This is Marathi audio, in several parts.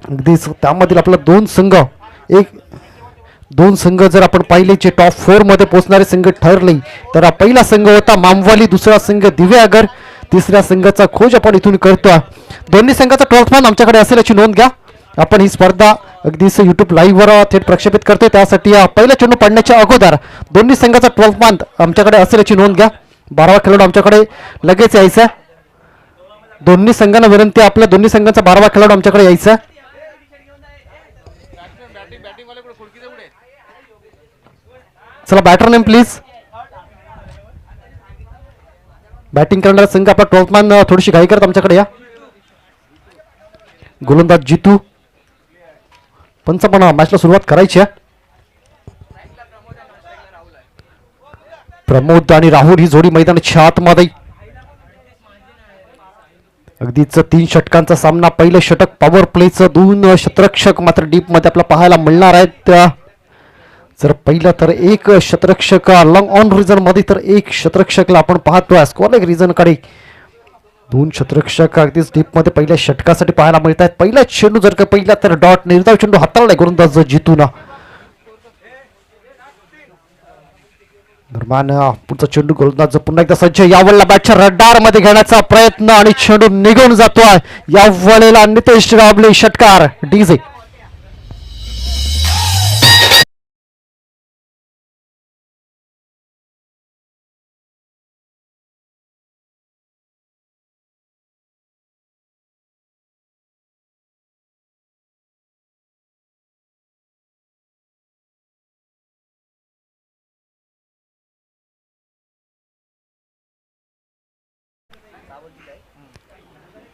अगदीच त्यामधील आपला दोन संघ जर आपण पाहिले जे टॉप 4 मध्ये पोहोचणारे संघ ठरले तर हा पहिला संघ होता मामवाली, दुसरा संघ दिव्यागर, तिसऱ्या संघाचा खोज आपण इथून करतोय. दोन्ही संघाचा ट्रॉफी आमच्याकडे असेल याची नोंद घ्या. आपण ही स्पर्धा अगदीच युट्यूब लाईव्हवर थेट प्रक्षेपित करतोय, त्यासाठी पहिला चेंडू पडण्याच्या अगोदर दोन्ही संघाचा ट्रॉफी आमच्याकडे असेल याची नोंद घ्या. 12वा खेळाडू आमच्याकडे लगेच यायचा. दोन्ही संघांना विनंती, आपल्या दोन्ही संघांचा 12वा खेळाडू आमच्याकडे यायचा. चला बॅटर नेम प्लीज. बॅटिंग करणारा संघ आपला ट्रॉफमॅन थोडीशी घाई करत आमच्याकडे या. गोलंदाज जितू पंच पण मॅचला सुरुवात करायची आहे. प्रमोद आणि राहुल ही जोडी मैदानाच्या आतमध्ये. अगदीच 3 षटकांचा सामना. पहिलं षटक पॉवर प्लेचं, 2 शतरक्षक मात्र डीप मध्ये आपल्याला पाहायला मिळणार आहेत. जर पहिलं तर 1 शतरक्षक लॉंग ऑन रिझन मध्ये, तर 1 शतरक्षकला आपण पाहतोय स्क्वेअर रिझन कडे. 2 शतरक्षक अगदीच डीप मध्ये पहिल्या षटकासाठी पाहायला मिळत आहेत. पहिला चेंडू जर का पहिला तर डॉट निर्धाव चेंडू हाताळलाय गोलंदाज जितून. दरम्यान पुढचा चेंडू गोलंदाज पुन्हा एकदा सज्ज. यावेळेला बॅटच्या रडार मध्ये घेण्याचा प्रयत्न आणि चेंडू निघून जातोय. यावेळेला नितेश राबले षटकार डीजे.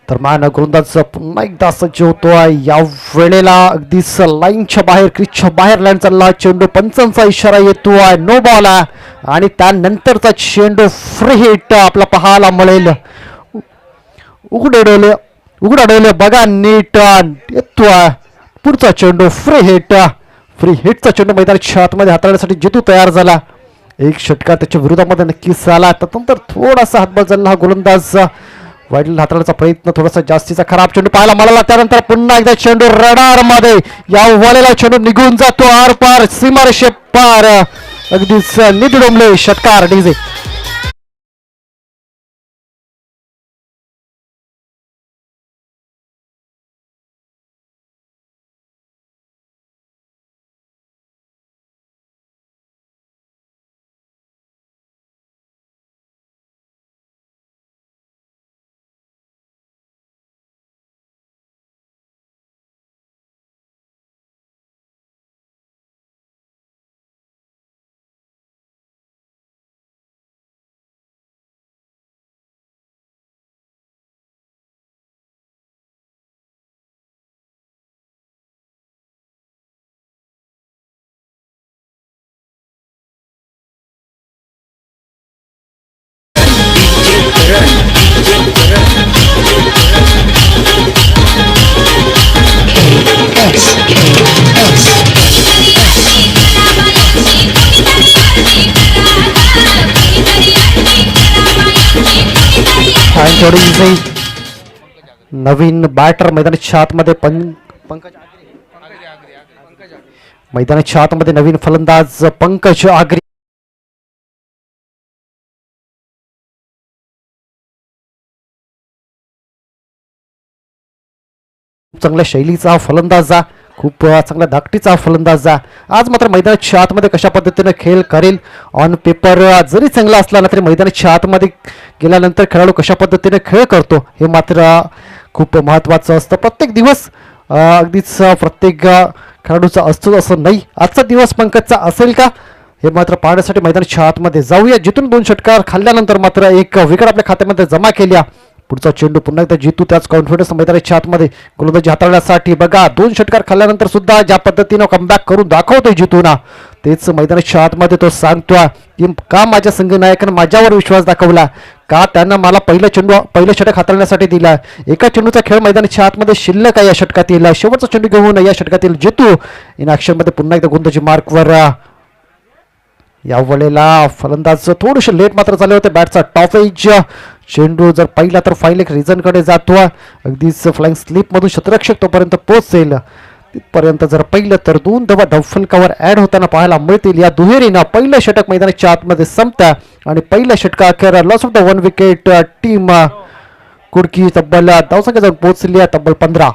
दरम्यान गोलंदाज पुन्हा एकदा सज्ज होतोय. या वेळेला अगदीच लाईनच्या बाहेर, क्रिजच्या बाहेर लँड चालला चेंडू. पंचांचा इशारा येतोय, नो बॉल आहे. आणि त्यानंतरचा चेंडू फ्री हिट आपला पाहायला मिळेल. उघडवले बघा नीट येतोय. पुढचा चेंडू फ्री हिटचा चेंडू मैदानाच्या आतमध्ये हाताळण्यासाठी जितू तयार झाला. 1 षटकार त्याच्या विरोधामध्ये नक्कीच झाला. त्यानंतर थोडासा हातबल झाला. हा गोलंदाज वाईड हाताळण्याचा प्रयत्न थोडासा जास्तीचा खराब चेंडू पाहायला मिळाला. त्यानंतर पुन्हा एकदा चेंडू रडार मध्ये. या वळेला चेंडू निघून जातो आर पार, सीमारेषे पार. अगदीच निधी डोंबले षटकार डीजे. नवीन बॅटर मैदानाच्या आतमध्ये मैदानाच्या आतमध्ये नवीन फलंदाज पंकज आगरी. चांगल्या शैलीचा फलंदाज, खूप चांगल्या धाकटीचा फलंदाज. आज मात्र मैदानाच्या आतमध्ये कशा पद्धतीने खेळ करेल, ऑन पेपर जरी चांगला असला ना तरी मैदानाच्या आतमध्ये गेल्यानंतर खेळाडू कशा पद्धतीने खेळ करतो हे मात्र खूप महत्त्वाचं असतं. प्रत्येक दिवस अगदीच प्रत्येक खेळाडूचा असतो असं नाही. आजचा दिवस पंकजचा असेल का हे मात्र पाहण्यासाठी मैदानाच्या आतमध्ये जाऊया. जिथून 2 षटकार खाल्ल्यानंतर मात्र 1 विकेट आपल्या खात्यामध्ये जमा केल्या. पुढचा चेंडू पुन्हा एकदा जितू त्याच कॉन्फिडन्स मैदानाच्या आतमध्ये गोलंदाजी हाताळण्यासाठी. बघा 2 षटकार खाल्ल्यानंतर सुद्धा ज्या पद्धतीनं कमबॅक करून दाखवतोय जितू ना, तेच मैदानाच्या आतमध्ये तो सांगतोय की का माझ्या संघनायकानं माझ्यावर विश्वास दाखवला, का त्यांना मला पहिलं षटक हाताळण्यासाठी दिला. एका चेंडूचा खेळ मैदानाच्या आतमध्ये शिल्लक आहे या षटकातील. शेवटचा चेंडू घेऊन या षटकातील जितू इन ॲक्शनमध्ये पुन्हा एकदा गोलंदाजी मार्कवर. या वेळेला फलंदाज थोडेसे लेट मात्र झाले होते. बॅटचा टॉप एज चेंडू जर पाहिला तर फाईल एक रिझनकडे जातो. अगदीच फ्लाइंग स्लिपमधून शतरक्षक तोपर्यंत पोहोचेल. तिथपर्यंत जर पाहिलं तर 2 धावा धावफलकावर ॲड होताना पाहायला मिळतील. या दुहेरीनं पहिलं षटक मैदानाच्या आतमध्ये संपतं आणि पहिल्या षटका अखेर loss of the 1 wicket team Kudki तब्बल धावसंख्या जाऊन पोहोचली तब्बल 15.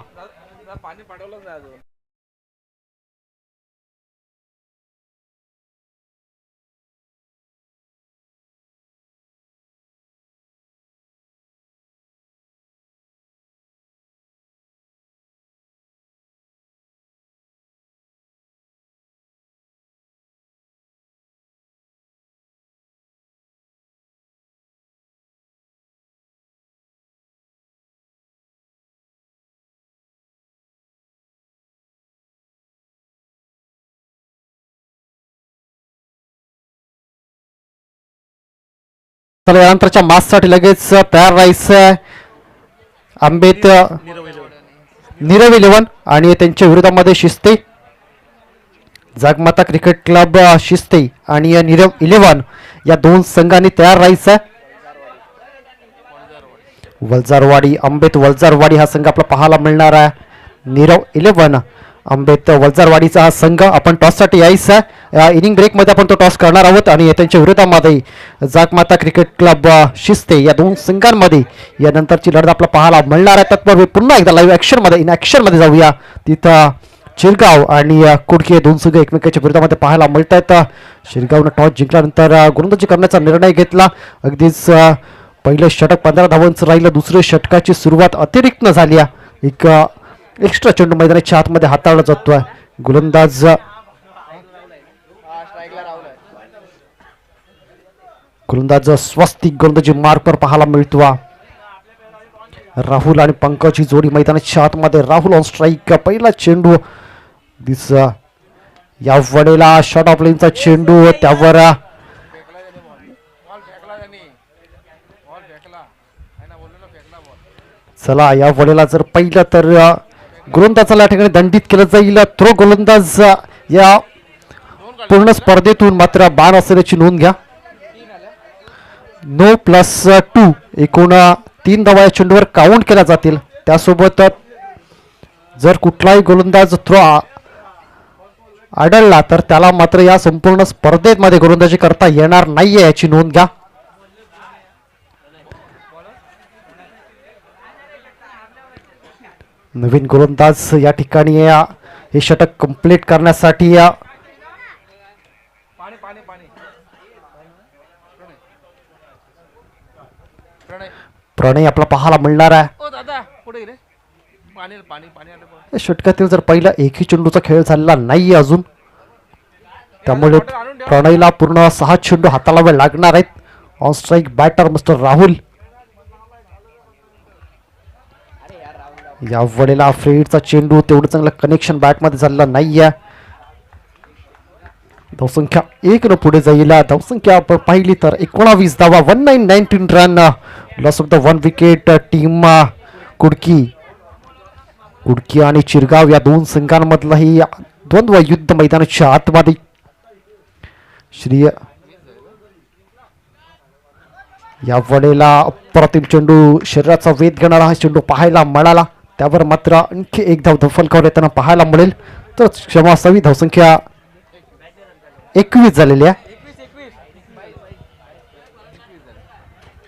चला यानंतरच्या माससाठी लगेच तयार राहायचं. आंबेत नीरव 11 आणि त्यांच्या विरोधामध्ये शिस्ते जागमाता क्रिकेट क्लब शिस्ते आणि नीरव 11 या 2 संघांनी तयार राहायचं. वलजारवाडी आंबेत वलजारवाडी हा संघ आपला पाहायला मिळणार आहे. नीरव 11 आंबेत वलजारवाडीचा हा संघ. आपण टॉससाठी यायचा. इनिंग ब्रेकमध्ये आपण तो टॉस करणार आहोत आणि त्यांच्या विरोधामध्ये जागमाता क्रिकेट क्लब शिस्ते या 2 संघांमध्ये या नंतरची लढत आपल्याला पाहायला मिळणार आहे. तत्पूर्वी पुन्हा एकदा लाईव्ह ॲक्शनमध्ये इन ॲक्शनमध्ये जाऊया. तिथं शिरगाव आणि कुडकी हे 2 संघ एकमेकांच्या विरोधामध्ये पाहायला मिळत आहेत. शिरगावनं टॉस जिंकल्यानंतर गोलंदाजी करण्याचा निर्णय घेतला. अगदीच पहिलं षटक 15 धावांचं राहिलं. दुसऱ्या षटकाची सुरुवात अतिरिक्त झाली. एक एक्स्ट्रा चेंडू मैदानाच्या आतमध्ये हाताळला जातोय. गोलंदाज स्वस्तिक गोलंदाजी मार्कवर पाहायला मिळतो. राहुल आणि पंकज ही जोडी मैदानाच्या आतमध्ये. Rahul on strike. पहिला चेंडू दिस या वडेला शॉर्ट ऑफ लाईनचा चेंडू त्यावर चला या वडेला जर पाहिलं तर गोलंदाजाला या ठिकाणी दंडित केलं जाईल. थ्रो गोलंदाज या पूर्ण स्पर्धेतून मात्र बाण असल्याची नोंद घ्या. 9+2 एकूण 3 धावा या चेंडूवर काउंट केल्या जातील. त्यासोबत जर कुठलाही गोलंदाज थ्रो आढळला तर त्याला मात्र या संपूर्ण स्पर्धेमध्ये गोलंदाजी करता येणार नाहीये याची नोंद घ्या. नवीन गोलंदाज या ठिकाणी हे षटक कंप्लीट करण्यासाठी प्रणय आपला पाहायला मिळणार आहे. षटकातील जर पहिला एकही चेंडूचा खेळ झालेला नाहीये अजून, त्यामुळे प्रणयला पूर्ण 6 चेंडू हाताळावे लागणार आहेत. On strike batter mister Rahul. या वडेला फ्रेडचा चेंडू तेवढं चांगलं कनेक्शन बॅटमध्ये झालेलं नाहीये. धावसंख्या 1 न पुढे जाईल. धावसंख्या आपण पाहिली तर 19 धावा 1919 run. Loss of the 1 wicket team Kudki आणि चिरगाव या 2 संघांमधलंही द्वंद्व युद्ध मैदानाच्या आतमध्ये. या वडेला अप्रतिम चेंडू शरीराचा वेध घेणारा हा चेंडू पाहायला मिळाला. त्यावर मात्र आणखी एक धाव धफलकावर येताना पाहायला मिळेल. तर क्षमा असावी. धावसंख्या 21 झालेली आहे.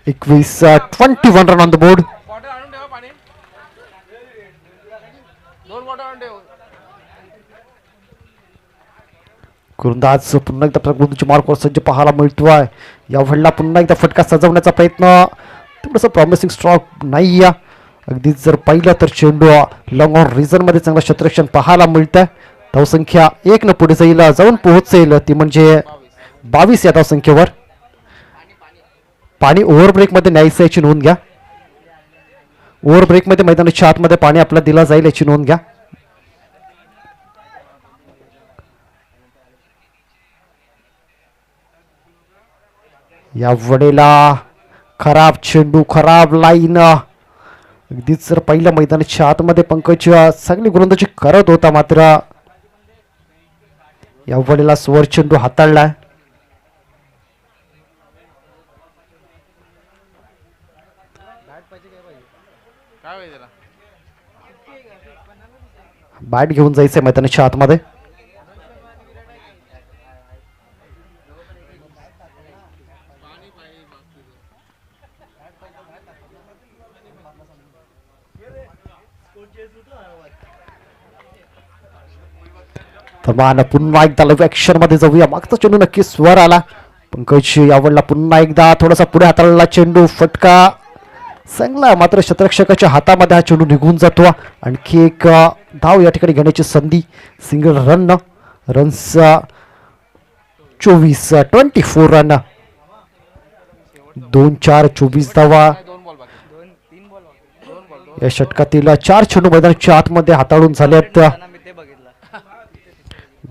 21 रन ऑन द बोर्ड. गोलंदाज पुन्हा एकदा गोलंदाजी मार्कवर सज्ज पाहायला मिळतोय. या वडला पुन्हा एकदा फटका सजवण्याचा प्रयत्न. थोडंसं प्रॉमिसिंग स्ट्रोक नाही. अगदीच जर पाहिलं तर चेंडू लॉंग ऑन रिझन मध्ये चांगलं क्षेत्ररक्षण पाहायला मिळतं. धावसंख्या 1 न पुढे जाऊन पोहोचेल. ती म्हणजे 22 या धावसंख्येवर. पाणी ओव्हर ब्रेक मध्ये न्यायचं याची नोंद घ्या. ओव्हर ब्रेक मध्ये मैदानाच्या आतमध्ये पाणी आपल्याला दिलं जाईल याची नोंद घ्या. या वडेला खराब चेंडू, खराब लाईन. अगदीच जर पहिल्या मैदानाच्या आतमध्ये पंकज चांगली गोलंदाजी करत होता, मात्र या वडेला स्वर चेंडू हाताळलाय. बॅट घेऊन जायचंय मैदानाच्या आतमध्ये. तर पुन्हा एकदा लव ऍक्शन मध्ये जाऊया. मागचा चेंडू नक्की स्वर आला. पंकज यावडला पुन्हा एकदा थोडासा पुढे हाताळला चेंडू. फटका चांगला, मात्र क्षेत्ररक्षकाच्या हातामध्ये हा चेंडू निघून जातो. आणखी एक धाव या ठिकाणी घेण्याची संधी. Single run. Runs 24 run. 2-4-24 धावा. या षटकातील 4 चेंडू मैदानाच्या आतमध्ये हाताळून झालेत.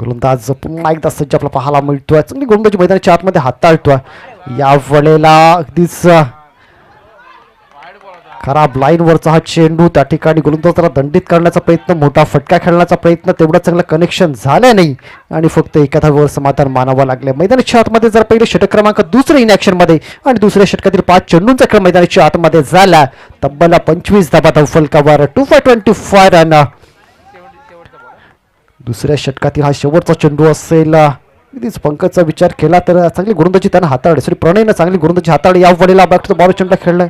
गोलंदाज पुन्हा एकदा सज्ज आपला पाहायला मिळतोय. चांगली गोलंदाजी मैदानाच्या आतमध्ये हाताळतोय. या वेळेला अगदीच खराब लाईन वरचा हा चेंडू. त्या ठिकाणी गोलंदाजाला दंडित करण्याचा प्रयत्न, मोठा फटका खेळण्याचा प्रयत्न, तेवढा चांगलं कनेक्शन झालं नाही आणि फक्त एका धावेवर समाधान मानावं लागलं. मैदानाच्या आतमध्ये जर पहिले षटक क्रमांक दुसरे इन ऍक्शन मध्ये आणि दुसऱ्या षटकातील 5 चेंडूंचा खेळ मैदानाच्या आतमध्ये झाला. तब्बल 25 धाबा धावफलकावर. 2-5-25 रन. दुसऱ्या षटकातील हा शेवटचा चेंडू असेल. अगदीच पंकजचा विचार केला तर चांगली गोलंदाजी त्यानं हाताळली. सॉरी, प्रणयनं चांगली गोलंदाजी हाताळली. या वेळेला बॅक टू बॉल चेंडू खेळलाय.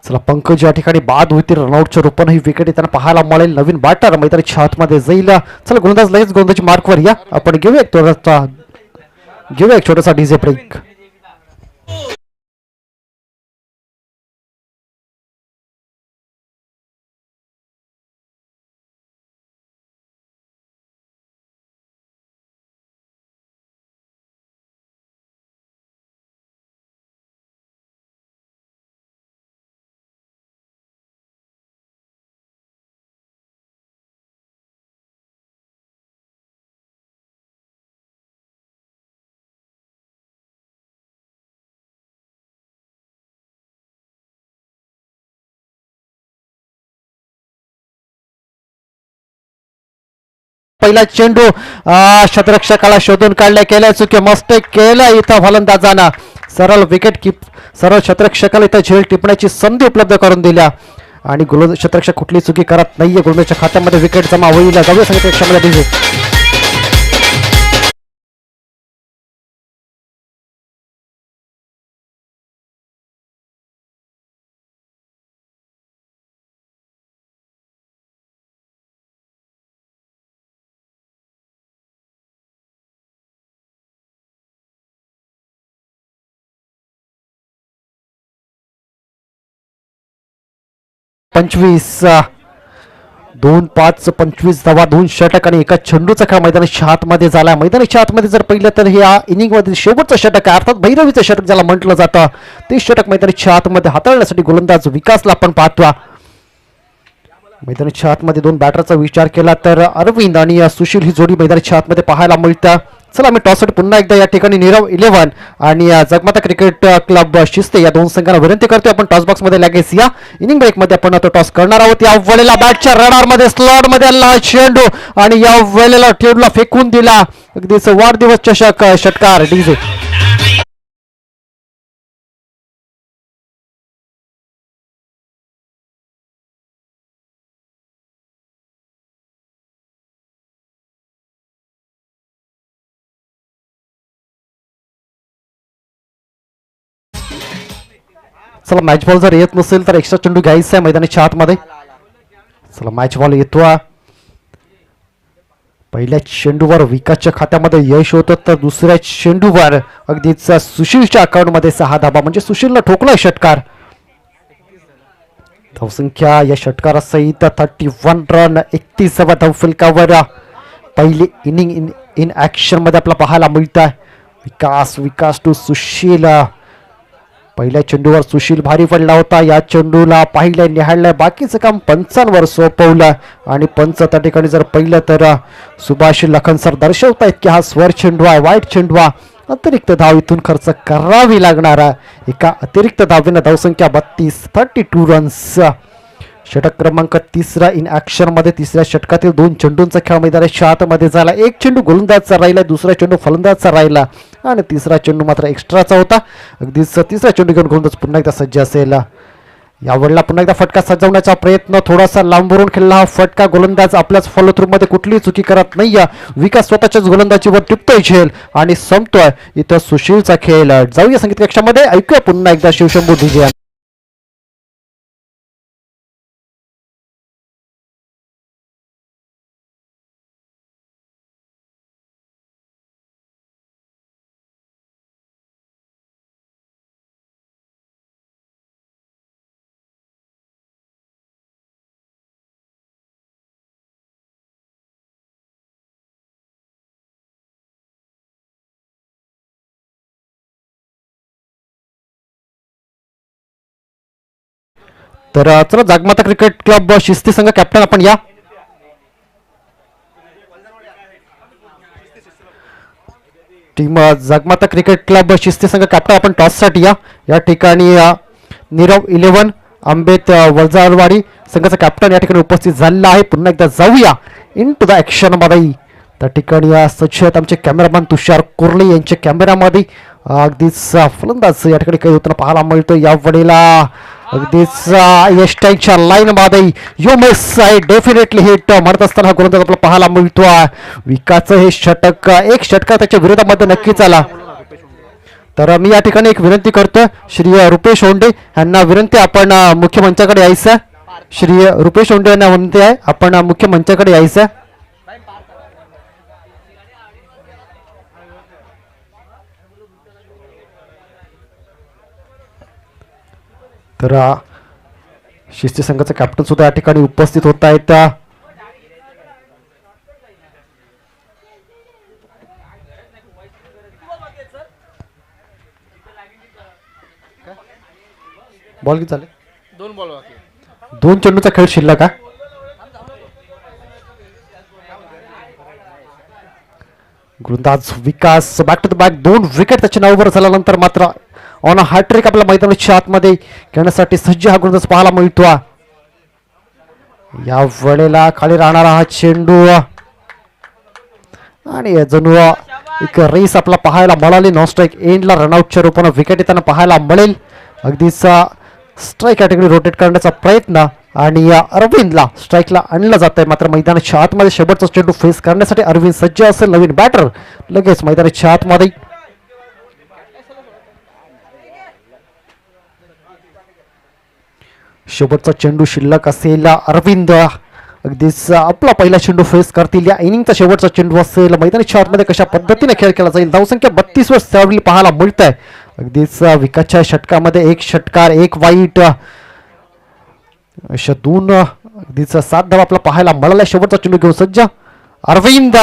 चला, पंकज या ठिकाणी बाद होतील. रनआउटच्या रूपानं ही विकेट त्यांना पाहायला मिळेल. नवीन बॅटर मैदानाच्या आतमध्ये जाईल. चला, गोलंदाज लगेच गोलंदाजी मार्कवर या. आपण घेऊया एक छोटासा डीजे ब्रेक. पहिला चेंडू क्षेत्ररक्षकाला शोधून काढल्या. केल्या चुकी, मस्त केलं इथं फलंदाजांना. सरळ क्षेत्ररक्षकाला इथं झेल टिपण्याची संधी उपलब्ध करून दिल्या आणि क्षेत्ररक्षक कुठली चुकी करत नाहीये. गोलंदाजाच्या खात्यामध्ये विकेट जमा होईल. जाऊया क्षेत्ररक्षकामध्ये डीजे. पंचवीस 2-5-25 धावा, 2 षटक आणि एका चेंडूचा खेळ मैदानाच्या आतमध्ये झाला. मैदानाच्या आतमध्ये जर पाहिलं तर हे इनिंग मध्ये शेवटचं षटक आहे, अर्थात भैरवीचं षटक ज्याला म्हटलं जातं. ते षटक मैदानाच्या आतमध्ये हाताळण्यासाठी गोलंदाज विकासला आपण पाहतो. मैदानाच्या आतमध्ये 2 बॅटरचा विचार केला तर अरविंद आणि सुशील ही जोडी मैदानाच्या आतमध्ये पाहायला मिळतं. चला, मी टॉससाठी पुन्हा एकदा या ठिकाणी नीरव 11 आणि जगमाता क्रिकेट क्लब शिस्ते या 2 संघांना विनंती करतोय आपण टॉस बॉक्स मध्ये लागेस या. इनिंग ब्रेक मध्ये आपण तो टॉस करणार आहोत. या वेळेला बॅटच्या रडार मध्ये स्लॉट मध्ये आला चेंडू आणि या वेळेला टेबलला फेकून दिला. अगदीच वाढदिवस चषक षटकार डीजे. चला, मॅच बॉल जर येत नसेल तर एक्स्ट्रा चेंडू घ्यायचा आहे मैदानाच्या आतमध्ये. चला, मॅच बॉल येतो. पहिल्या चेंडूवर विकासच्या खात्यामध्ये यश होतं तर दुसऱ्या चेंडूवर अगदीच सुशीलच्या अकाउंटमध्ये 6 धाबा, म्हणजे सुशीलला ठोकलाय षटकार. धावसंख्या या षटकारासहित 31 रन, 31 धावफलकावर पहिली इनिंग इन ऍक्शन मध्ये आपल्याला पाहायला मिळत आहे. विकास टू सुशील. पहिल्या चेंडूवर सुशील भारी पडला होता. या चेंडूला पाहिलंय, निहाळलंय, बाकीचं काम पंचांवर सोपवलं आणि पंच त्या ठिकाणी जर पाहिलं तर सुभाष लखन सर दर्शवतायत की हा स्वर चेंडू आहे, वाईट चेंडू आहे. अतिरिक्त धाव इथून खर्च करावी लागणार आहे. एका अतिरिक्त धावेनं धावसंख्या 32 रन्स. षटक क्रमांक 3 इन ॲक्शन मध्ये तिसऱ्या षटकातील 2 चेंडूंचा खेळ मैदानाच्या आतमध्ये झाला. एक चेंडू गोलंदाजचा राहिला, दुसरा चेंडू फलंदाजचा राहिला आणि तिसरा चेंडू मात्र एक्स्ट्राचा होता. अगदीच तिसरा चेंडू घेऊन गोलंदाज पुन्हा एकदा सज्ज असेल. यावेळेला पुन्हा एकदा फटका सजवण्याचा प्रयत्न, थोडासा लांबवरून खेळला हा फटका. गोलंदाज आपल्याच फॉलो थ्रू मध्ये कुठलीही चुकी करत नाही. विकास स्वतःच्याच गोलंदाजीवर टिपतोय झेल आणि संपतोय इथं सुशीलचा खेळ. जाऊया संगीत कक्षामध्ये, ऐकूया पुन्हा एकदा शिवशंभू डीजे. तर चला, जागमाता क्रिकेट क्लब शिस्ती संघ कॅप्टन आपण या. टीम जागमाता क्रिकेट क्लब शिस्ती संघ कॅप्टन आपण टॉससाठी या. या ठिकाणी नीरव 11 आंबेत वलजारवाडी संघाचा कॅप्टन या ठिकाणी उपस्थित झालेला आहे. पुन्हा एकदा जाऊया इन टू द ॲक्शन मध्ये. त्या ठिकाणी सज्ज आहेत आमचे कॅमेरामॅन तुषार कुर्ले यांच्या कॅमेरामध्ये. अगदीच फलंदाज या ठिकाणी काही होताना पाहायला मिळतो. या वेळेला अगदीच यष्टांच्या लाईन मध्ये यो मिस आहे, डेफिनेटली हिट म्हणत असताना हा गोलंदाज आपल्याला पाहायला मिळतो. विकासचं हे षटक, एक षटक त्याच्या विरोधामध्ये नक्कीच आला. तर मी या ठिकाणी एक विनंती करतो श्री रुपेश होंडे यांना विनंती, आपण मुख्य मंचाकडे यायचं. श्री रुपेश होंडे यांना विनंती आहे, आपण मुख्य मंचाकडे यायचं. तर शिस्ती संघाचा कॅप्टन सुद्धा या ठिकाणी उपस्थित होत आहेत. बॉल किती झाले? 2 बॉल, 2 चेंडूचा खेळ शिल्लक का? गोलंदाज Vikas back to the back 2 wicket त्याच्या नावावर झाल्यानंतर मात्र ऑन हॅट्रिक आपल्या मैदानाच्या आतमध्ये खेळण्यासाठी सज्ज हा गोलंदाज पाहायला मिळतो. या वेळेला खाली राहणारा हा चेंडू आणि जणू एक रेस आपला पाहायला मिळाली. नॉन स्ट्राईक एंडला रनआउटच्या रूपानं विकेट येताना पाहायला मिळेल. अगदीच स्ट्राईक या ठिकाणी रोटेट करण्याचा प्रयत्न आणि अरविंदला स्ट्राईकला आणलं जात आहे. मात्र मैदानाच्या आतमध्ये शेवटचा चेंडू फेस करण्यासाठी अरविंद सज्ज असेल. नवीन बॅटर लगेच मैदानाच्या आतमध्ये. शेवटचा चेंडू शिल्लक असेल. अरविंद अगदीच आपला पहिला चेंडू फेस करतील. या इनिंगचा शेवटचा चेंडू असेल. मैदानाच्या आतमध्ये कशा पद्धतीने खेळ केला जाईल. धावसंख्या 32 वर स्थिरावली पाहायला मिळत आहे. अगदीच विकासच्या षटकामध्ये 1 षटकार 1 वाईट अशा 2 अगदीच 7 धावा आपला पाहायला मिळाला. शेवटचा चेंडू घेऊन सज्ज अरविंद.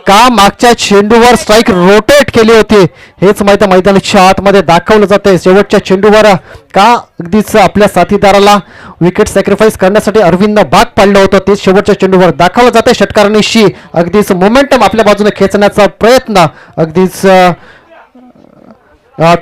का मागच्या चेंडूवर स्ट्राईक रोटेट केली होती हेच मैदानाच्या आतमध्ये दाखवलं जाते. शेवटच्या चेंडूवर का अगदीच आपल्या साथीदाराला विकेट सॅक्रिफाईस करण्यासाठी अरविंदनं भाग पाडलं होतं तेच शेवटच्या चेंडूवर दाखवलं जाते. षटकारांशी अगदीच मोमेंटम आपल्या बाजूने खेचण्याचा प्रयत्न. अगदीच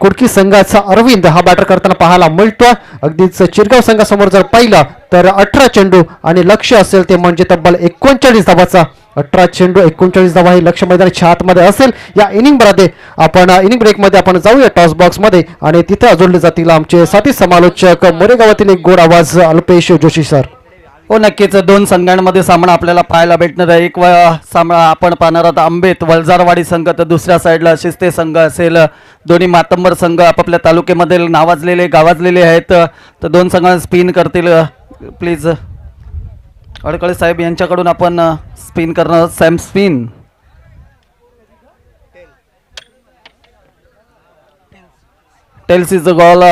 कुडकी संघाचा अरविंद हा बॅटर करताना पाहायला मिळतो. अगदीच चिरगाव संघासमोर जर पाहिलं तर 18 चेंडू आणि लक्ष असेल ते म्हणजे तब्बल 39 धावाचा. 18 चेंडू 39 धावा हे लक्ष मैदानाच्या आतमध्ये असेल. या इनिंगमध्ये आपण इनिंग ब्रेकमध्ये आपण जाऊया टॉस बॉक्समध्ये आणि तिथे जोडले जातील आमचे साथी समालोचक मोरेगावातील एक गोड आवाज अल्पेश जोशी सर. हो नक्कीच 2 संघांमध्ये सामना आपल्याला पाहायला भेटणार आहे. एक सामना आपण पाहणार आहोत आंबेत वलजारवाडी संघ, तर दुसऱ्या साईडला शिस्ते संघ असेल. दोन्ही मातंबर संघ आपापल्या तालुक्यामध्ये नावाजलेले गावाजलेले आहेत. तर 2 संघांना स्पिन करतील. प्लीज अडकळे साहेब यांच्याकडून आपण स्पिन करणार. Sam spin. Tails is the goal.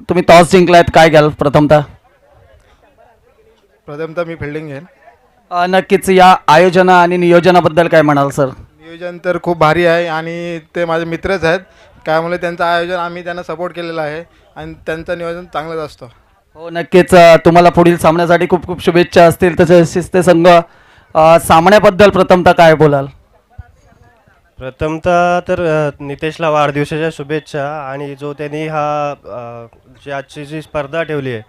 तुम्ही टॉस जिंकलायत, काय घ्याल प्रथमतः? मी फिल्डिंग घेईन. नक्कीच या आयोजना आणि नियोजनाबद्दल काय म्हणाल सर? नियोजन तर खूप भारी आहे आणि ते माझे मित्रच आहेत, त्यामुळे त्यांचं आयोजन आम्ही त्यांना सपोर्ट केलेलं आहे आणि त्यांचं नियोजन चांगलंच असतं. हो नक्कीच. तुम्हाला पुढील सामन्यासाठी खूप खूप शुभेच्छा असतील. तसेच शिस्ते संघ सामन्याबद्दल प्रथमतः काय बोलाल? प्रथमतः तर नितेशला वाढदिवसाच्या शुभेच्छा. आणि जो त्यांनी जी आजची जी स्पर्धा ठेवली आहे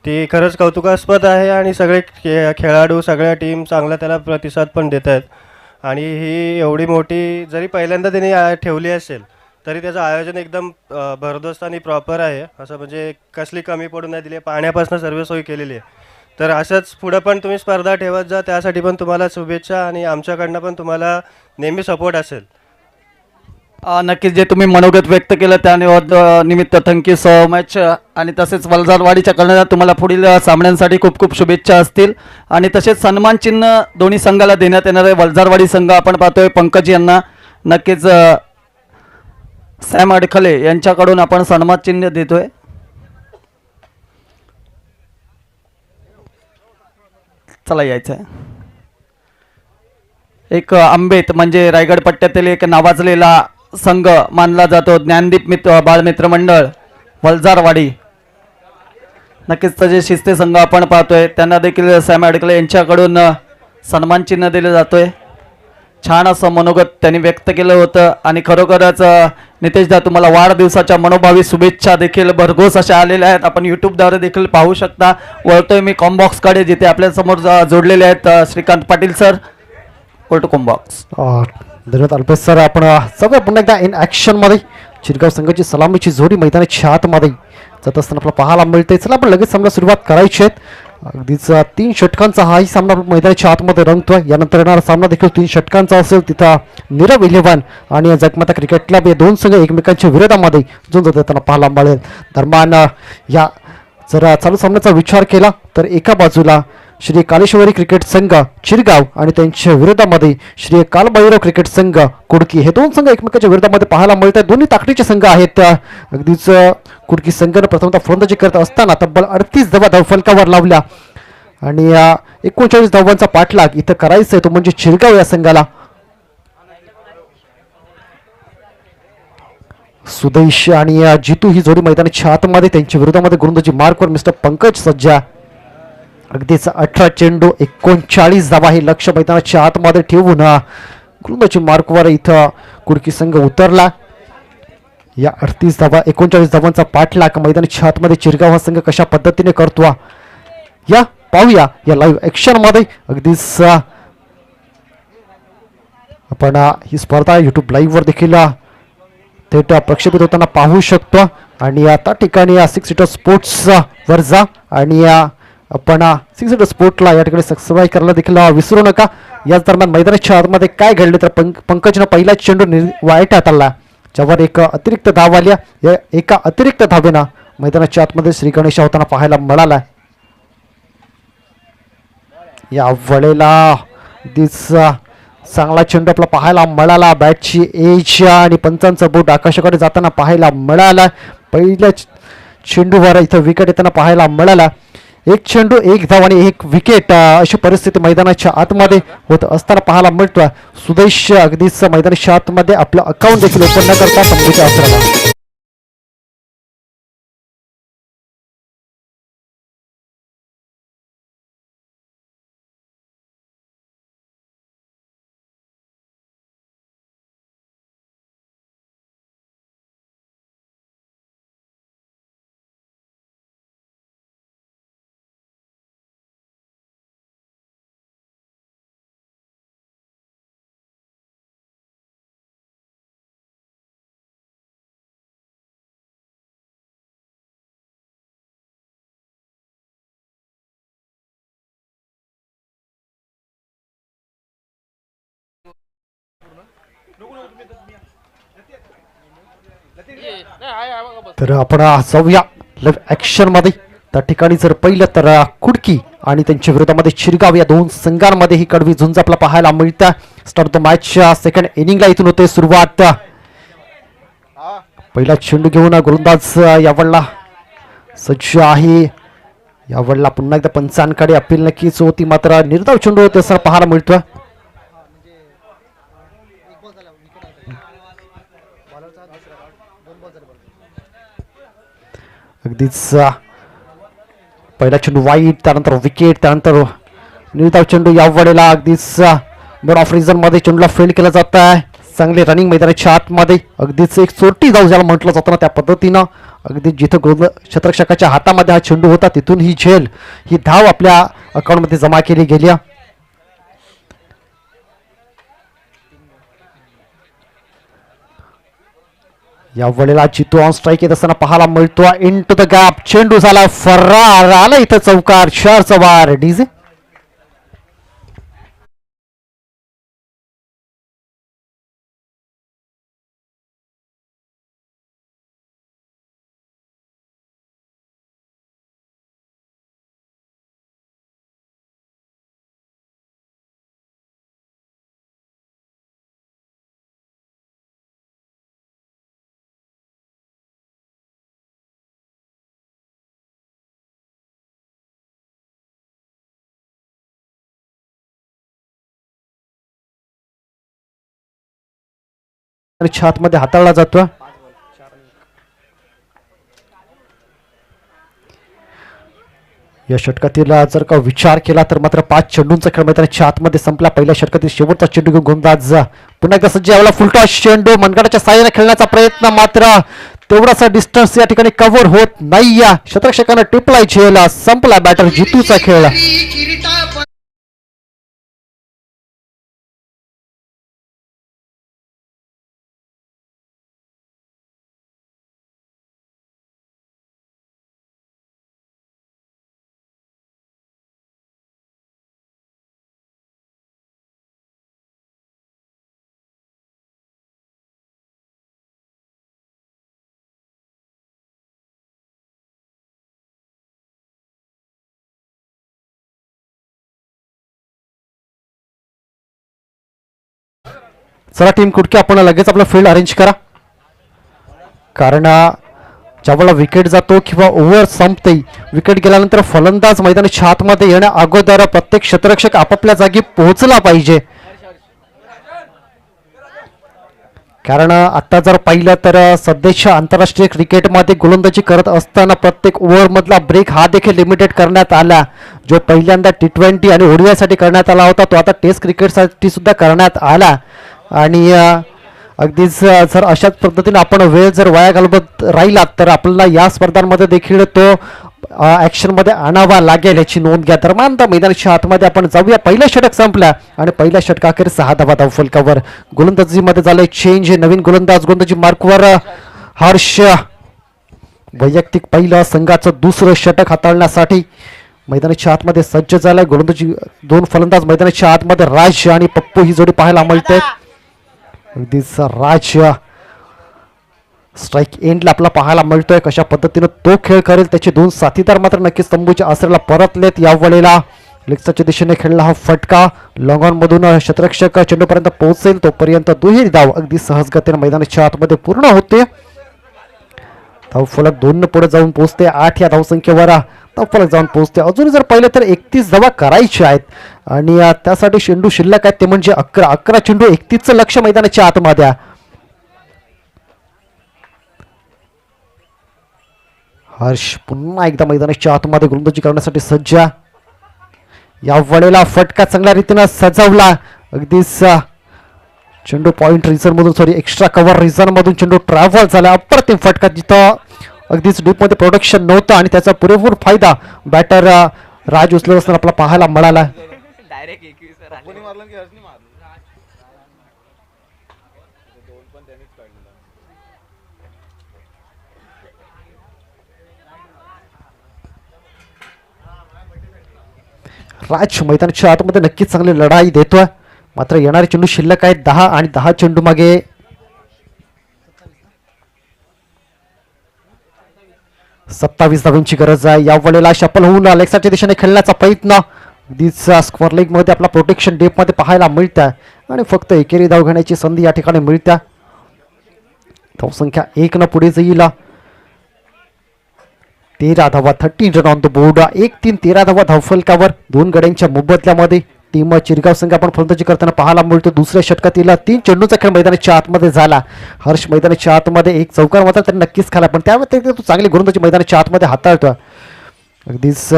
ती खरंच कौतुकास्पद आहे आणि सगळे खेळाडू सगळ्या टीम चांगला त्याला प्रतिसाद पण देत आहेत. आणि ही एवढी मोठी जरी पहिल्यांदा त्यांनी ठेवली असेल तरी त्याचं आयोजन एकदम भरदोस्त आणि प्रॉपर आहे. असं म्हणजे कसली कमी पडू नाही दिली आहे. पाण्यापासून सर्व सोय केलेली आहे. तर असंच पुढं पण तुम्ही स्पर्धा ठेवत जा. त्यासाठी पण तुम्हाला शुभेच्छा आणि आमच्याकडनं पण तुम्हाला नेहमी सपोर्ट असेल. नक्कीच जे तुम्ही मनोगत व्यक्त केलं त्या निमित्त थँक्यू सो मच. आणि तसेच वलजारवाडीच्या करणाऱ्या तुम्हाला पुढील सामन्यांसाठी खूप खूप शुभेच्छा असतील. आणि तसेच सन्मान चिन्ह दोन्ही संघाला देण्यात येणार आहे. वलजारवाडी संघ आपण पाहतोय पंकज यांना, नक्कीच सॅम अडखले यांच्याकडून आपण सन्मान चिन्ह देतोय. चला यायचं आहे. एक आंबेत म्हणजे रायगड पट्ट्यातील एक नावाजलेला संघ मानला जातो. ज्ञानदीप बाळमित्र मंडळ वलजारवाडी. नक्कीच तसे शिस्ते संघ आपण पाहतोय त्यांना देखील सॅम अडकले यांच्याकडून सन्मान चिन्ह दिलं जातोय. छान असं मनोगत त्यांनी व्यक्त केलं होतं. आणि खरोखरच नितेशदा तुम्हाला वाढदिवसाच्या मनोभावी शुभेच्छा देखील भरघोस अशा आलेल्या आहेत. आपण यूट्यूबद्वारे देखील पाहू शकता. वळतोय मी कॉम्बॉक्सकडे जिथे आपल्यासमोर जोडलेले आहेत श्रीकांत पाटील सर. वळतो कॉम्बॉक्स. धन्यवाद अल्पेश सर. आपण सगळं पुन्हा एकदा इन ॲक्शनमध्ये चिरगाव संघाची सलामीची जोडी मैदानाच्या आतमध्ये जात असताना आपल्याला पाहायला मिळते. चला आपण लगेच सामना सुरुवात करायची आहे. अगदीच 3 षटकांचा हाही सामना मैदानाच्या आतमध्ये रंगतोय. यानंतर येणारा सामना देखील 3 षटकांचा असेल. तिथं नीरव 11 आणि जगमाता क्रिकेट क्लब हे दोन संघ एकमेकांच्या विरोधामध्ये झुंज देताना पाहायला मिळेल. दरम्यान या जर चालू सामन्याचा विचार केला तर एका बाजूला श्री कालेश्वरी क्रिकेट संघ चिरगाव आणि त्यांच्या विरोधामध्ये श्री कालभैरव क्रिकेट संघ कुडकी हे दोन संघ एकमेकांच्या विरोधामध्ये पाहायला मिळत आहेत. दोन्ही ताकदीचे संघ आहेत. अगदीच कुडकी संघानं प्रथमतः फलंदाजी करत असताना तब्बल 38 धावा फलकावर लावल्या आणि 39 धावांचा पाठलाग इथं करायचा आहे तो म्हणजे चिरगाव या संघाला. सुदेश आणि जितू ही जोडी मैदानाच्या आतमध्ये त्यांच्या विरोधामध्ये गोलंदाजी मार्कवर मिस्टर पंकज सज्जा. अगदीच 18 चेंडू 39 धावा हे लक्ष मैदानाच्या आतमध्ये ठेवून गोलंदाजी मार्कवर इथं कुडकी संघ उतरला. या 38 धावा 39 धावांचा पाठलाग मैदानाच्या आतमध्ये चिरगाव हा संघ कशा पद्धतीने करतो या पाहूया या लाईव्ह ॲक्शन मध्ये. अगदीच आपण ही स्पर्धा यूट्यूब लाईव्ह वर देखील थेट प्रक्षेपित होताना पाहू शकतो. आणि त्या ठिकाणी 6 सीटर स्पोर्ट्स वर जा आणि आपण 6 सीटर स्पोर्टला या ठिकाणी सबस्क्राईब करायला देखील विसरू नका. याच दरम्यान मैदानाच्या आतमध्ये काय घडले तर पंकजनं पहिला चेंडू वाईट हाताळला ज्यावर एक अतिरिक्त धाव आल्या. या एका अतिरिक्त धावेनं मैदानाच्या आतमध्ये श्री गणेश होताना पाहायला मिळाला. या वेळेला अगदीच चांगला चेंडू आपला पाहायला मिळाला. बॅटची एज आणि पंचांचा बोट आकाशाकडे जाताना पाहायला मिळाला. पहिल्या चेंडूवर इथं विकेट येताना पाहायला मिळाला. 1 चेंडू 1 धाव आणि 1 विकेट अशी परिस्थिती मैदानाच्या आतमध्ये होत असताना पाहायला मिळतोय. सुदेश अगदीच मैदानाच्या आतमध्ये आपलं अकाउंट देखील ओपन न करता संधीच्या आसराला. तर आपण जाऊया लाईव्ह ॲक्शन मध्ये. त्या ठिकाणी जर पहिलं तर कुडकी आणि त्यांच्या विरोधामध्ये चिरगाव या दोन संघांमध्ये ही कडवी झुंज आपला पाहायला मिळतं. स्टार्ट द मॅचच्या सेकंड इनिंगला इथून होते सुरुवात. पहिला चेंडू घेऊन गोलंदाज यावेळेला सज्ज आहे. यावेळेला पुन्हा एकदा पंचांकडे अपील नक्कीच होती मात्र निर्धाव चेंडू होते असं पाहायला मिळतोय. अगदीच पहिला चेंडू वाईट त्यानंतर विकेट त्यानंतर निर्धाव चेंडू या वेळेला अगदीच बोर्ड ऑफ रिझन मध्ये चेंडूला फील्ड केला जात आहे. चांगले रनिंग मैदानाच्या आतमध्ये अगदीच एक चोरटी जाऊ ज्याला म्हटलं जातं ना त्या पद्धतीनं अगदी जिथं क्षेत्ररक्षकाच्या हातामध्ये हा चेंडू होता तिथून ही झेल ही धाव आपल्या अकाउंटमध्ये जमा केली गेली. या वेळेला जितू ऑन स्ट्राईक येत असताना पाहायला मिळतो. इन टू द गॅप चेंडू झाला फरार. आला इथं चौकार. 4चा वार डीजे. छातमध्ये हाताळला जातो. या षटकातील जर का विचार केला तर मात्र 5 चेंडूंचा खेळ मैदानाच्या आतमध्ये संपला. पहिल्या षटकातील शेवटचा चेंडू घेऊन गोलंदाज पुन्हा एकदा सज्ज. यावेळेला फुलटॉस चेंडू मनगटाच्या साहाय्याने खेळण्याचा प्रयत्न मात्र तेवढासा डिस्टन्स या ठिकाणी कव्हर होत नाही. या क्षेत्ररक्षकानं टिपलाय झेल. संपला बॅटर जितूचा खेळ. चला टीम कुटके आपण लगेच आपलं फील्ड अरेंज करा. कारण ज्यावेळेला विकेट जातो किंवा ओव्हर संपते विकेट गेल्यानंतर फलंदाज मैदानाच्या आतमध्ये येण्या अगोदर प्रत्येक क्षेत्ररक्षक आपापल्या जागी पोहोचला पाहिजे. कारण आता जर पाहिलं तर सध्याच्या आंतरराष्ट्रीय क्रिकेटमध्ये गोलंदाजी करत असताना प्रत्येक ओव्हरमधला ब्रेक हा देखील लिमिटेड करण्यात आला. जो पहिल्यांदा T20 आणि ODI साठी करण्यात आला होता तो आता टेस्ट क्रिकेटसाठी सुद्धा करण्यात आला. आणि अगदीच जर अशाच पद्धतीने आपण वेळ जर वाया घालवत राहिला तर आपल्याला या स्पर्धांमध्ये देखील तो ॲक्शनमध्ये आणावा लागेल याची नोंद घ्या. दरम्यान मैदानाच्या आतमध्ये आपण जाऊया. पहिलं षटक संपलं आणि पहिल्या षटकाखेर 6 धावा धावफलकावर. गोलंदाजीमध्ये झालंय चेंज. नवीन गोलंदाजी मार्कवर हर्ष. वैयक्तिक पहिलं संघाचं दुसरं षटक हाताळण्यासाठी मैदानाच्या आतमध्ये सज्ज झालाय. गोलंदाजी 2 फलंदाज मैदानाच्या आतमध्ये राज आणि पप्पू ही जोडी पाहायला मिळते. अगदीच राज स्ट्राईक एंडला आपला पाहायला मिळतोय. कशा पद्धतीनं तो खेळ करेल त्याचे 2 साथीदार मात्र नक्कीच तंबूच्या आसऱ्याला परतलेत. या वेळेला लेगच्या दिशेने खेळला हा फटका लॉंग ऑन मधून क्षेत्ररक्षक चेंडूपर्यंत पोहोचेल तोपर्यंत दुहेरी धाव अगदी सहजगतीने मैदानाच्या आतमध्ये पूर्ण होते. धावफलक 2 पुढे जाऊन पोहोचते. 8 या धावसंख्येवर धावफलक जाऊन पोहोचते. अजून जर पाहिलं तर 31 धावा करायच्या आहेत आणि त्यासाठी चेंडू शिल्लक आहेत ते म्हणजे 11 चेंडू 31चं लक्ष मैदानाच्या आतमध्ये. हर्ष पुन्हा एकदा मैदानाच्या आतमध्ये गोलंदाजी करण्यासाठी सज्ज. या वेळेला फटका चांगल्या रीतीने सजवला. अगदीच चेंडू पॉइंट रिझन मधून एक्स्ट्रा कव्हर रिझन मधून चेंडू ट्रॅव्हल झाला. अप्रतिम फटका जिथं अगदीच डीपमध्ये प्रोडक्शन नव्हतं आणि त्याचा पुरेपूर फायदा बॅटर राज उचलत असताना आपला पाहायला मिळाला. राज मैदानाच्या आतमध्ये नक्कीच चांगली लढाई देतोय. मात्र येणारे चेंडू शिल्लक आहेत 10 आणि 10 चेंडू मागे 27 धावांची गरज आहे. या वेळेला शफल होऊन लेक्साच्या दिशेने खेळण्याचा प्रयत्न. स्क्वेअर लेग मध्ये आपला प्रोटेक्शन डेप मध्ये पाहायला मिळतं आणि फक्त एकेरी धाव घेण्याची संधी या ठिकाणी मिळत्या. धावसंख्या 1 न पुढे जाईल. 13 धावा 13 रन ऑन द बोर्ड. 1-3 13 धावा धावफलकावर 2 गड्यांच्या मुबदल्यामध्ये टीम चिरगाव संघ आपण फलंदाजी करताना पाहायला मिळतो. दुसऱ्या षटकातील 3 चेंडूचा खेळ मैदानाच्या आतमध्ये झाला. हर्ष मैदानाच्या आतमध्ये एक चौकार मात्र त्यांनी नक्कीच खाला पण त्यामध्ये तो चांगली गोलंदाजी मैदानाच्या आतमध्ये हाताळतो. अगदीच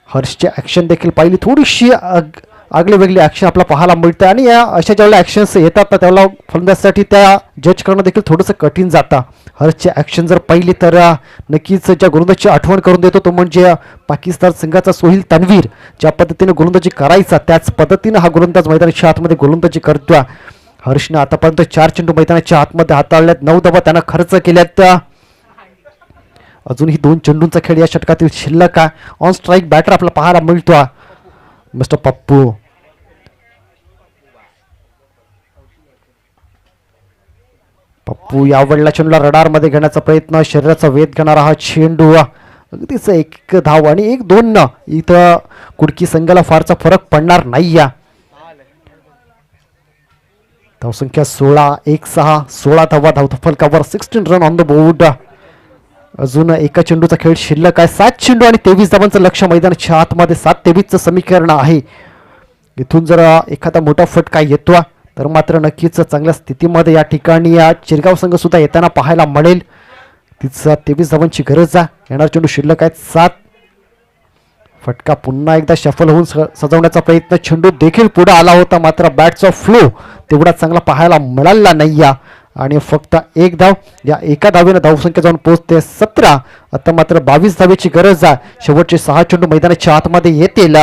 हर्षची ॲक्शन देखील पाहिली थोडीशी आगली वेगळी ॲक्शन आपल्याला पाहायला मिळतं आणि या अशा ज्यावेळेला ॲक्शन्स येतात ना त्यावेळेला फलंदाजासाठी त्या जज करणं देखील थोडंसं कठीण जातं. हर्षची ॲक्शन जर पाहिली तर नक्कीच ज्या गोलंदाजीची आठवण करून देतो तो म्हणजे पाकिस्तान संघाचा सोहिल तन्वीर. ज्या पद्धतीने गोलंदाजी करायचा त्याच पद्धतीनं हा गोलंदाज मैदानाच्या आतमध्ये गोलंदाजी करतोय. हर्षनं आतापर्यंत 4 चेंडू मैदानाच्या आतमध्ये हाताळल्यात, 9 धावा त्यानं खर्च केल्यात. अजूनही 2 चेंडूंचा खेळ या षटकातील शिल्लक आहे. ऑन स्ट्राईक बॅटर आपल्याला पाहायला मिळतो मिस्टर पप्पू. पप्पू यावेळेला चेंडूला रडारमध्ये घेण्याचा प्रयत्न, शरीराचा वेध घेणारा हा चेंडू. अगदीच एक धाव आणि 1-2 न इथं कुडकी संघाला फारसा फरक पडणार नाही. या धावसंख्या 16-1-6, 16 धावा धावफलकावर, 16 रन ऑन द बोर्ड. अजून एका चेंडूचा खेळ शिल्लक आहे. 7 चेंडू आणि 23 धावांचं लक्ष मैदानाच्या आतमध्ये. 7-23चं समीकरण आहे. इथून जर एखादा मोठा फटका येतो तर मात्र नक्कीच चांगल्या स्थितीमध्ये या ठिकाणी या चिरगाव संघ सुद्धा येताना पाहायला मिळेल. तिचा 23 धावांची गरज आहे. येणार चेंडू शिल्लक आहेत 7. फटका पुन्हा एकदा शफल होऊन सजवण्याचा प्रयत्न, चेंडू देखील पुढे आला होता मात्र बॅटचा फ्लो तेवढा चांगला पाहायला मिळाला नाही. या आणि फक्त 1 धाव, या एका धावेनं धावसंख्या जाऊन पोहोचते 17. आता मात्र 22 धावेची गरज आहे. शेवटचे 6 चेंडू मैदानाच्या आतमध्ये येतील.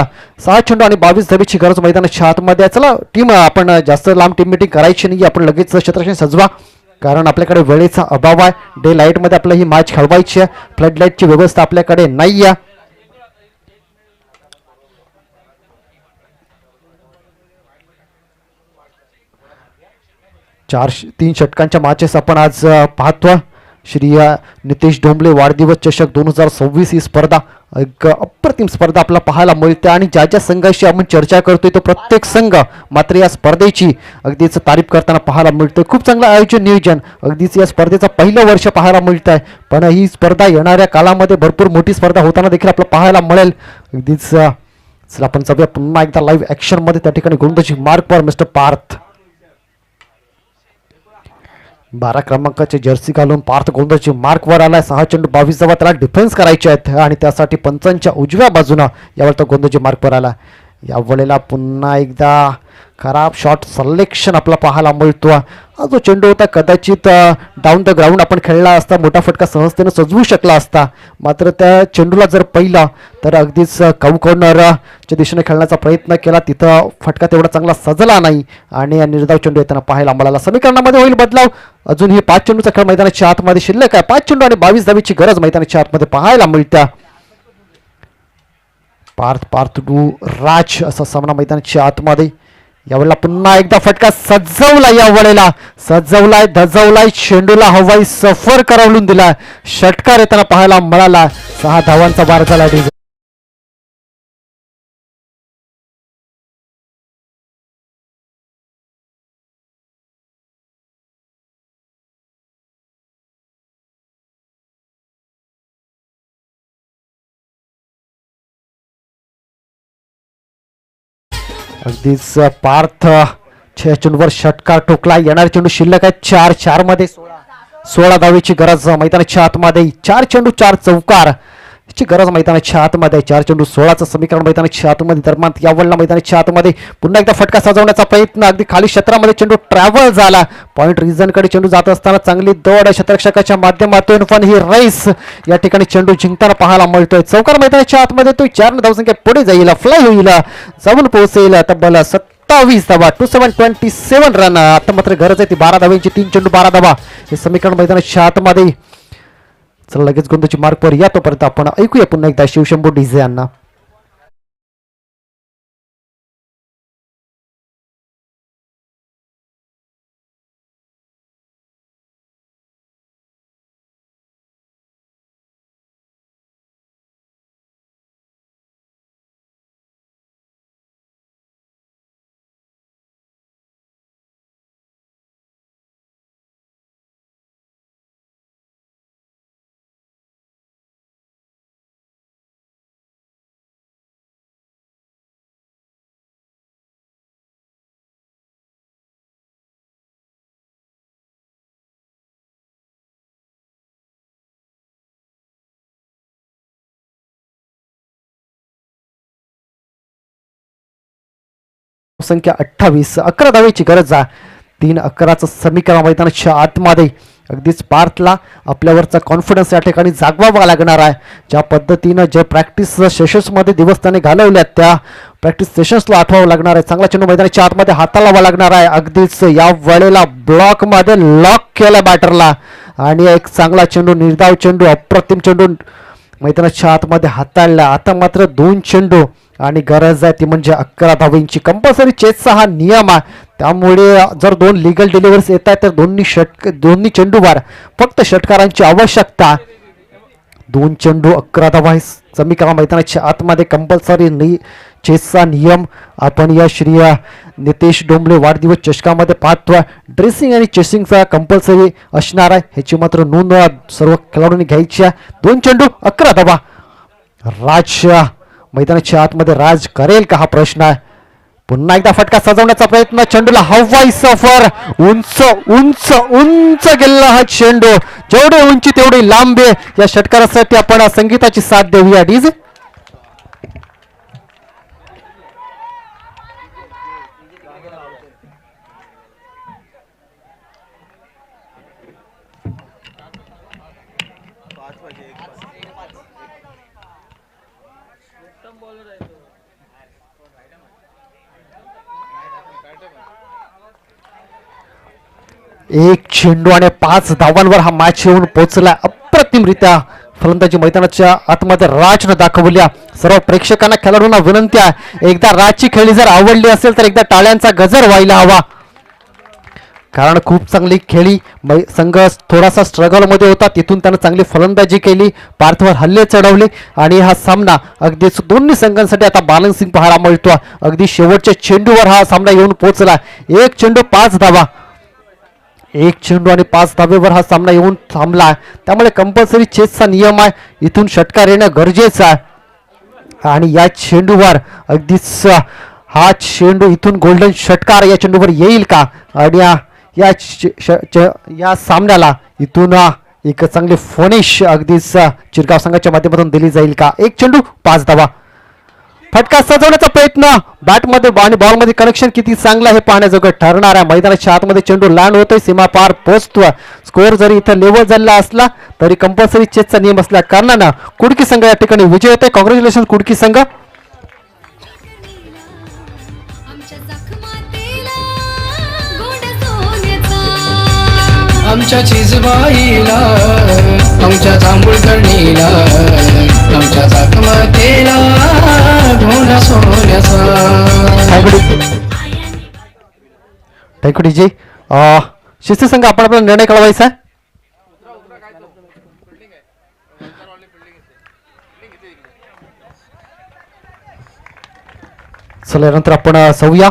6 चेंडू आणि 22 धावेची गरज मैदानाच्या आतमध्ये. चला टीम, आपण जास्त लांब टीम मिटिंग करायची नाही, आपण लगेच क्षेत्ररक्षण सजवा कारण आपल्याकडे वेळेचा अभाव आहे. डे लाईटमध्ये आपल्याला ही मॅच खेळवायची आहे. फ्लड लाईटची व्यवस्था आपल्याकडे नाही आहे. 3 षटकांच्या मॅचेस आपण आज पाहतो. श्री नितेश ढोंबले वाढदिवस चषक 2026 ही स्पर्धा, एक अप्रतिम स्पर्धा आपल्याला पाहायला मिळते आणि ज्या ज्या संघाशी आपण चर्चा करतोय तो प्रत्येक संघ मात्र या स्पर्धेची अगदीच तारीफ करताना पाहायला मिळतोय. खूप चांगलं आयोजन नियोजन, अगदीच या स्पर्धेचं पहिलं वर्ष पाहायला मिळत आहे. पण ही स्पर्धा येणाऱ्या काळामध्ये भरपूर मोठी स्पर्धा होताना देखील आपल्याला पाहायला मिळेल. अगदीच चला आपण जाऊया पुन्हा एकदा लाईव्ह ॲक्शनमध्ये. त्या ठिकाणी गोलंदाजी मार्कवर मिस्टर पार्थ, 12 क्रमांकाचे जर्सी घालून पार्थ गोलंदाजी मार्कवर आलाय. 6 चेंडू 22 धावा त्याला डिफेन्स करायचे आहेत आणि त्यासाठी पंचांच्या उजव्या बाजूनं यावेळेला तो गोलंदाजी मार्कवर आला. यावेळेला पुन्हा एकदा खराब शॉट सिलेक्शन आपल्याला पाहायला मिळतो. हा जो चेंडू होता कदाचित डाऊन द ग्राउंड आपण खेळला असता, मोठा फटका सहजतेनं सजवू शकला असता. मात्र त्या चेंडूला जर पहिला तर अगदीच कॉर्नरच्या दिशेने खेळण्याचा प्रयत्न केला, तिथं फटका तेवढा चांगला सजला नाही आणि निर्धाव चेंडू येताना पाहायला मिळाला. समीकरणामध्ये होईल बदलाव. अजून ही 5 चेंडूचा खेळ मैदानाच्या आतमध्ये शिल्लक आहे. 5 चेंडू आणि 22 धावेची गरज मैदानाच्या आतमध्ये पाहायला मिळत्या. पार्थ टू राज असा सामना मैदानाच्या आतमध्ये. यावेळेला पुन्हा एकदा फटका सजवला, यावेळेला सजवलाय, धजवलाय, चेंडूला हवाई सफर करवलून दिला. षटकार येताना पाहायला मिळाला. 6 धावांचा वार झाला. अगदीच पार्थ चेंडूवर षटकार ठोकला. येणारे चेंडू शिल्लक आहेत 4 मध्ये 16 धावेची गरज मैदानाच्या आतमध्ये. 4 चेंडू 4 चौकार ची गरज मैदानाच्या आतमध्ये. 4 चेंडू 16चं समीकरण मैदानाच्या आतमध्ये. दरम्यान यावेळेला मैदानाच्या आतमध्ये पुन्हा एकदा फटका सजवण्याचा प्रयत्न. अगदी खाली क्षेत्रामध्ये चेंडू ट्रॅव्हल झाला. पॉईंट रिझनकडे चेंडू जात असताना चांगली दौड क्षेत्ररक्षकाच्या माध्यमातून, पण ही रेस या ठिकाणी चेंडू जिंकताना पाहायला मिळतोय. चौकार मैदानाच्या आतमध्ये तो 4 धावसंख्या पुढे जाईल, फ्लाय होईल, जाऊन पोहोचेल तब्बल 27 धावा, 27 रन. आता मात्र गरज आहे ती 12 धाव्यांची. 3 चेंडू 12 धावा हे समीकरण मैदानाच्या आतमध्ये. चला लगेच गोलंदाजी मार्कवर या. तोपर्यंत आपण ऐकूया पुन्हा एकदा शिवशंभू डीजे यांना. संख्या 28, 11 धावेची गरज आहे. 3-11चं समीकरण मैदानाच्या आतमध्ये. अगदीच पार्थला आपल्यावरचा कॉन्फिडन्स या ठिकाणी जागवावा लागणार आहे. ज्या पद्धतीनं जे प्रॅक्टिस सेशन्समध्ये दिवस त्याने घालवल्यात त्या प्रॅक्टिस सेशन्सला आठवावं लागणार आहे. चांगला चेंडू मैदानाच्या आतमध्ये हाताळावा लागणार आहे. अगदीच या वेळेला ब्लॉकमध्ये लॉक केलं बॅटरला आणि एक चांगला चेंडू, निर्धाव चेंडू, अप्रतिम चेंडू मैदानाच्या आतमध्ये हाताळला. आता मात्र 2 चेंडू आणि गरज आहे ती म्हणजे 11 धावेंची. कंपल्सरी चेसचा हा नियम आहे. त्यामुळे जर 2 लिगल डिलिव्हरीज येत आहेत तर दोन्ही चेंडूवर फक्त षटकारांची आवश्यकता. 2 चेंडू 11 धावा हे समीकरण मैदानाच्या आतमध्ये कंपल्सरी चेसचा नियम आपण या श्री नितेश डोंबले वाढदिवस चषकामध्ये पाहतोय. ड्रेसिंग आणि चेसिंगचा कंपल्सरी असणार आहे, ह्याची मात्र नोंद सर्व खेळाडूंनी घ्यायची आहे. 2 चेंडू 11 धावा. राज मैदानाच्या आतमध्ये राज करेल का हा प्रश्न आहे. पुन्हा एकदा फटका सजवण्याचा प्रयत्न. चेंडूला हवाई सफर. उंच उंच उंच गेलेला हा चेंडू. जेवढे उंची तेवढी लांबी. या षटकारासाठी आपण संगीताची साथ देऊया डीजे. एक चेंडू आणि 5 धावांवर हा मॅच येऊन पोहोचला. अप्रतिमरित्या फलंदाजी मैदानाच्या आतमध्ये राजनं दाखवल्या. सर्व प्रेक्षकांना, खेळाडूंना विनंती आहे, एकदा राजची खेळी जर आवडली असेल तर एकदा टाळ्यांचा गजर व्हायला हवा. कारण खूप चांगली खेळी. संघ थोडासा स्ट्रगलमध्ये होता, तिथून त्यानं चांगली फलंदाजी केली, पार्थवर हल्ले चढवले आणि हा सामना अगदीच दोन्ही संघांसाठी आता बॅलन्सिंग पाहायला मिळतो. अगदी शेवटच्या चेंडूवर हा सामना येऊन पोहोचला. 1 चेंडू 5 धावा. 1 चेंडू आणि 5 धावेवर हा सामना येऊन थांबला. त्यामुळे कंपल्सरी चेसचा नियम आहे, इथून षटकार येणं गरजेचं आहे. आणि या चेंडूवर अगदीच हा चेंडू इथून गोल्डन षटकार या चेंडूवर येईल का आणि या सामन्याला इथून एक चांगली फिनिश अगदीच चिरगाव संघाच्या माध्यमातून दिली जाईल का. 1 चेंडू 5 धावा. फटका सजवण्याचा प्रयत्न. बॅटमध्ये आणि बॉलमध्ये कनेक्शन किती चांगलं हे पाहण्याजोगं ठरणार आहे. मैदानाच्या आतमध्ये चेंडू लँड होतोय, सीमा पार पोहोचतोय. स्कोअर जरी इथं लेवल झालेला असला तरी कंपल्सरी चेसचा नियम असल्या कारणानं कुडकी संघ या ठिकाणी विजय होते. कॉंग्रॅच्युलेशन कुडकी संघ. आमच्या चिजबाईला, आमच्या जांभूळ करणीला, आमच्या चाकमातेला धोंडा सोन्याचा. Thank you DJ. शिस्ती संघ, आपण आपला निर्णय कळवायचा आहे. चला, यानंतर आपण जाऊया